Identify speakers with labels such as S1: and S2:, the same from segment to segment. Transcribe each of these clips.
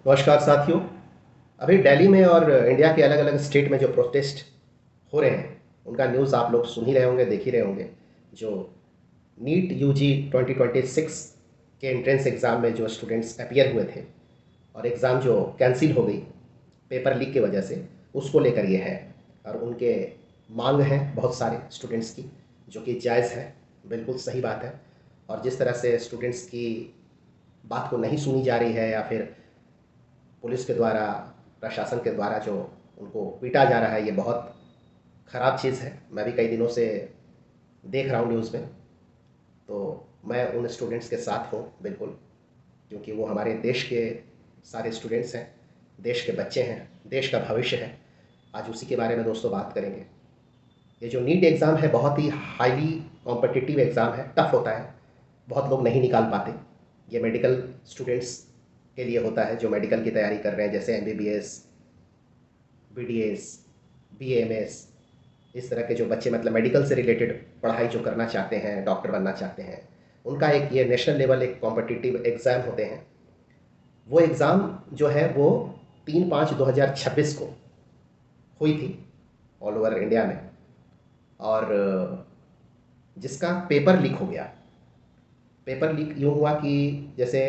S1: नमस्कार साथियों। अभी दिल्ली में और इंडिया के अलग अलग स्टेट में जो प्रोटेस्ट हो रहे हैं उनका न्यूज़ आप लोग सुन ही रहे होंगे, देख ही रहे होंगे। जो नीट यूजी 2026 के एंट्रेंस एग्ज़ाम में जो स्टूडेंट्स अपीयर हुए थे और एग्ज़ाम जो कैंसिल हो गई पेपर लीक की वजह से, उसको लेकर ये है। और उनके मांग हैं बहुत सारे स्टूडेंट्स की, जो कि जायज़ है, बिल्कुल सही बात है। और जिस तरह से स्टूडेंट्स की बात को नहीं सुनी जा रही है या फिर पुलिस के द्वारा, प्रशासन के द्वारा जो उनको पीटा जा रहा है, ये बहुत ख़राब चीज़ है। मैं भी कई दिनों से देख रहा हूँ न्यूज़ में। तो मैं उन स्टूडेंट्स के साथ हूँ बिल्कुल, क्योंकि वो हमारे देश के सारे स्टूडेंट्स हैं, देश के बच्चे हैं, देश का भविष्य है। आज उसी के बारे में दोस्तों बात करेंगे। ये जो नीट एग्ज़ाम है बहुत ही हाईली कॉम्पिटिटिव एग्ज़ाम है, टफ़ होता है, बहुत लोग नहीं निकाल पाते। ये मेडिकल स्टूडेंट्स के लिए होता है जो मेडिकल की तैयारी कर रहे हैं, जैसे एमबीबीएस, बीडीएस, बीएमएस। इस तरह के जो बच्चे मतलब मेडिकल से रिलेटेड पढ़ाई जो करना चाहते हैं, डॉक्टर बनना चाहते हैं, उनका एक ये नेशनल लेवल एक कॉम्पिटिटिव एग्ज़ाम होते हैं। वो एग्ज़ाम जो है वो 3/5/2026 को हुई थी ऑल ओवर इंडिया में। और जिसका पेपर लीक हो गया। पेपर लीक यूँ हुआ कि जैसे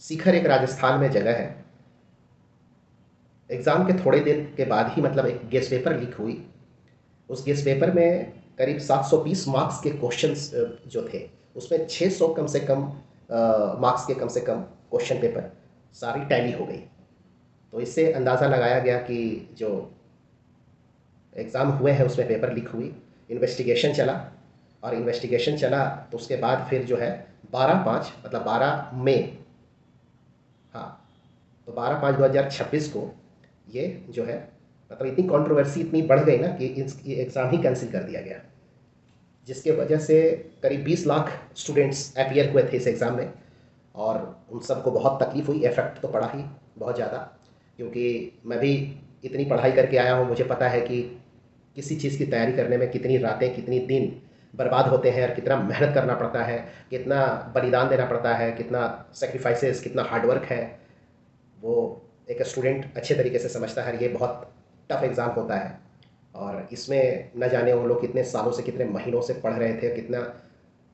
S1: सीकर एक राजस्थान में जगह है, एग्ज़ाम के थोड़े दिन के बाद ही मतलब एक गेस्ट पेपर लीक हुई। उस गेस्ट पेपर में करीब 720 मार्क्स के क्वेश्चंस जो थे, उसमें 600 कम से कम मार्क्स के कम से कम क्वेश्चन पेपर सारी टैली हो गई। तो इससे अंदाज़ा लगाया गया कि जो एग्ज़ाम हुए हैं उसमें पेपर लीक हुई। इन्वेस्टिगेशन चला, और इन्वेस्टिगेशन चला तो उसके बाद फिर जो है 12/5 मतलब 12 मई, हाँ, तो 12/5/2026 को ये जो है मतलब इतनी कंट्रोवर्सी इतनी बढ़ गई ना कि इस ये एग्ज़ाम ही कैंसिल कर दिया गया। जिसके वजह से करीब 20 लाख स्टूडेंट्स अपीयर हुए थे इस एग्ज़ाम में। और उन सबको बहुत तकलीफ़ हुई, इफ़ेक्ट तो पड़ा ही बहुत ज़्यादा। क्योंकि मैं भी इतनी पढ़ाई करके आया हूँ, मुझे पता है कि किसी चीज़ की तैयारी करने में कितनी रातें, कितनी दिन बर्बाद होते हैं और कितना मेहनत करना पड़ता है, कितना बलिदान देना पड़ता है, कितना सैक्रिफाइसेस, कितना हार्ड वर्क है। वो एक स्टूडेंट अच्छे तरीके से समझता है। ये बहुत टफ एग्ज़ाम होता है, और इसमें न जाने वो लोग कितने सालों से, कितने महीनों से पढ़ रहे थे, कितना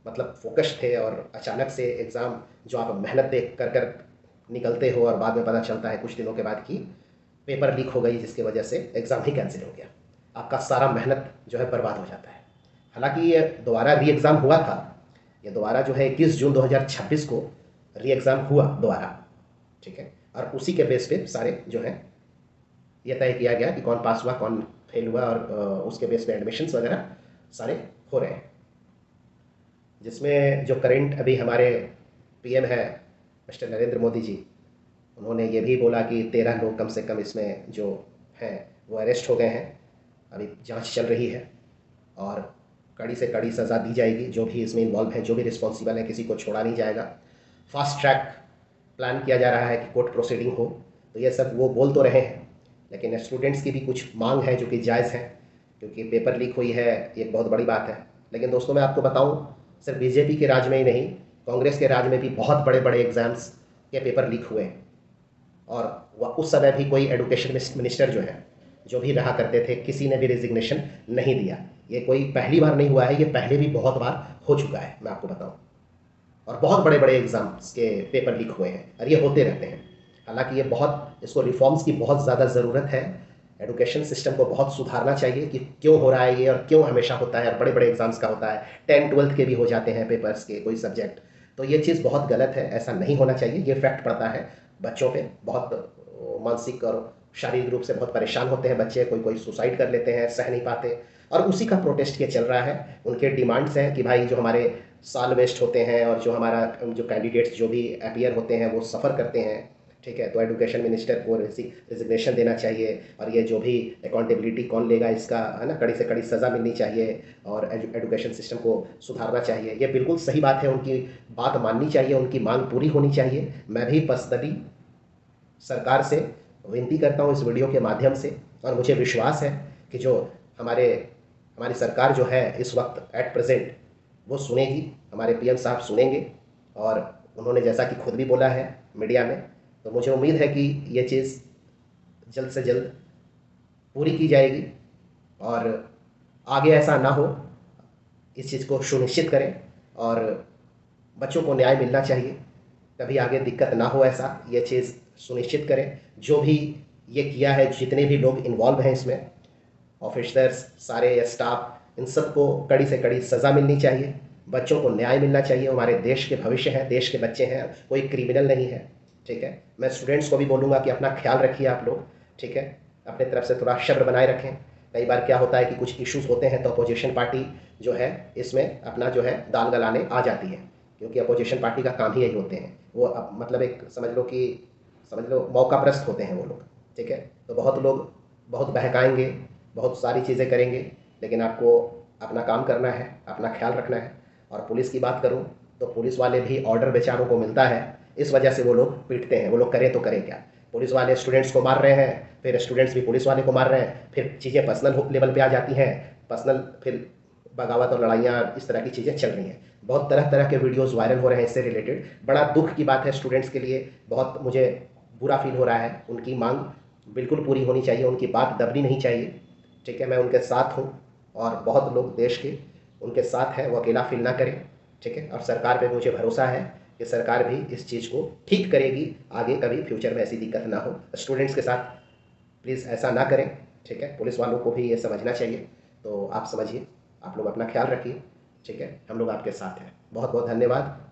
S1: मतलब फोकस्ड थे, और अचानक से एग्ज़ाम जो आप मेहनत देख कर कर निकलते हो और बाद में पता चलता है कुछ दिनों के बाद कि पेपर लीक हो गई, जिसकी वजह से एग्ज़ाम ही कैंसिल हो गया। आपका सारा मेहनत जो है बर्बाद हो जाता है। हालांकि ये दोबारा री एग्ज़ाम हुआ था। ये दोबारा जो है 21 जून 2026 को री एग्ज़ाम हुआ दोबारा, ठीक है। और उसी के बेस पे सारे जो है ये तय किया गया कि कौन पास हुआ, कौन फेल हुआ, और उसके बेस पे एडमिशन्स वगैरह सारे हो रहे हैं। जिसमें जो करंट अभी हमारे पीएम है मिस्टर नरेंद्र मोदी जी, उन्होंने ये भी बोला कि 13 लोग कम से कम इसमें जो हैं वो अरेस्ट हो गए हैं। अभी जांच चल रही है, और कड़ी से कड़ी सज़ा दी जाएगी। जो भी इसमें इन्वॉल्व है, जो भी रिस्पॉन्सिबल है, किसी को छोड़ा नहीं जाएगा। फास्ट ट्रैक प्लान किया जा रहा है कि कोर्ट प्रोसीडिंग हो। तो ये सब वो बोल तो रहे हैं, लेकिन स्टूडेंट्स की भी कुछ मांग है जो कि जायज़ है, क्योंकि पेपर लीक हुई है, ये बहुत बड़ी बात है। लेकिन दोस्तों मैं आपको बताऊं, सिर्फ बीजेपी के राज में ही नहीं, कांग्रेस के राज में भी बहुत बड़े बड़े एग्ज़ाम्स के पेपर लीक हुए हैं। और उस समय भी कोई एडुकेशन मिनिस्टर जो है, जो भी रहा करते थे, किसी ने भी रिजिग्नेशन नहीं दिया। ये कोई पहली बार नहीं हुआ है, ये पहले भी बहुत बार हो चुका है, मैं आपको बताऊं। और बहुत बड़े बड़े एग्ज़ाम्स के पेपर लीक हुए हैं, और ये होते रहते हैं। हालांकि ये बहुत, इसको रिफॉर्म्स की बहुत ज़्यादा ज़रूरत है। एजुकेशन सिस्टम को बहुत सुधारना चाहिए कि क्यों हो रहा है ये, और क्यों हमेशा होता है, और बड़े बड़े एग्ज़ाम्स का होता है, 10th 12th के भी हो जाते हैं पेपर्स के कोई सब्जेक्ट। तो ये चीज़ बहुत गलत है, ऐसा नहीं होना चाहिए। ये इफेक्ट पड़ता है बच्चों पे बहुत, मानसिक और शारीरिक रूप से बहुत परेशान होते हैं बच्चे। कोई कोई सुसाइड कर लेते हैं, सह नहीं पाते। और उसी का प्रोटेस्ट ये चल रहा है। उनके डिमांड्स हैं कि भाई जो हमारे साल वेस्ट होते हैं, और जो हमारा जो कैंडिडेट्स जो भी अपीयर होते हैं वो सफ़र करते हैं, ठीक है। तो एजुकेशन मिनिस्टर को रिजिग्नेशन देना चाहिए, और ये जो भी अकाउंटेबिलिटी कौन लेगा इसका, है ना, कड़ी से कड़ी सज़ा मिलनी चाहिए, और एजुकेशन सिस्टम को सुधारना चाहिए। ये बिल्कुल सही बात है, उनकी बात माननी चाहिए, उनकी मांग पूरी होनी चाहिए। मैं भी पर्सनली सरकार से विनती करता हूँ इस वीडियो के माध्यम से, और मुझे विश्वास है कि जो हमारे हमारी सरकार जो है इस वक्त एट प्रेजेंट, वो सुनेगी, हमारे पीएम साहब सुनेंगे। और उन्होंने जैसा कि खुद भी बोला है मीडिया में, तो मुझे उम्मीद है कि ये चीज़ जल्द से जल्द पूरी की जाएगी और आगे ऐसा ना हो, इस चीज़ को सुनिश्चित करें और बच्चों को न्याय मिलना चाहिए, कभी आगे दिक्कत ना हो ऐसा, ये चीज़ सुनिश्चित करें। जो भी ये किया है, जितने भी लोग इन्वॉल्व हैं इसमें, ऑफिसर्स, सारे स्टाफ, इन सबको कड़ी से कड़ी सज़ा मिलनी चाहिए। बच्चों को न्याय मिलना चाहिए, हमारे देश के भविष्य हैं, देश के बच्चे हैं, कोई क्रिमिनल नहीं है, ठीक है। मैं स्टूडेंट्स को भी बोलूँगा कि अपना ख्याल रखिए आप लोग, ठीक है। अपने तरफ से थोड़ा सब्र बनाए रखें। कई बार क्या होता है कि कुछ इश्यूज़ होते हैं तो अपोजिशन पार्टी जो है इसमें अपना जो है दाल गलाने आ जाती है, क्योंकि अपोजिशन पार्टी का काम ही यही होते हैं। वो मतलब एक समझ लो मौकाप्रस्त होते हैं वो लोग, ठीक है। तो बहुत लोग बहुत बहकाएंगे, बहुत सारी चीज़ें करेंगे, लेकिन आपको अपना काम करना है, अपना ख्याल रखना है। और पुलिस की बात करूँ तो पुलिस वाले भी ऑर्डर बेचारों को मिलता है, इस वजह से वो लोग पीटते हैं। वो लोग करें तो करें क्या? पुलिस वाले स्टूडेंट्स को मार रहे हैं, फिर स्टूडेंट्स भी पुलिस वाले को मार रहे हैं, फिर चीज़ें पर्सनल लेवल पे आ जाती हैं, पर्सनल फिर बगावत और लड़ाइयाँ, इस तरह की चीज़ें चल रही हैं। बहुत तरह तरह के वीडियोज़ वायरल हो रहे हैं इससे रिलेटेड। बड़ा दुख की बात है स्टूडेंट्स के लिए, बहुत मुझे बुरा फील हो रहा है। उनकी मांग बिल्कुल पूरी होनी चाहिए, उनकी बात दबनी नहीं चाहिए, ठीक है। मैं उनके साथ हूँ और बहुत लोग देश के उनके साथ हैं, वो अकेला फील ना करें, ठीक है। और सरकार पे मुझे भरोसा है कि सरकार भी इस चीज़ को ठीक करेगी, आगे कभी फ्यूचर में ऐसी दिक्कत ना हो। स्टूडेंट्स के साथ प्लीज़ ऐसा ना करें, ठीक है। पुलिस वालों को भी ये समझना चाहिए। तो आप समझिए, आप लोग अपना ख्याल रखिए, ठीक है। हम लोग आपके साथ हैं। बहुत बहुत धन्यवाद।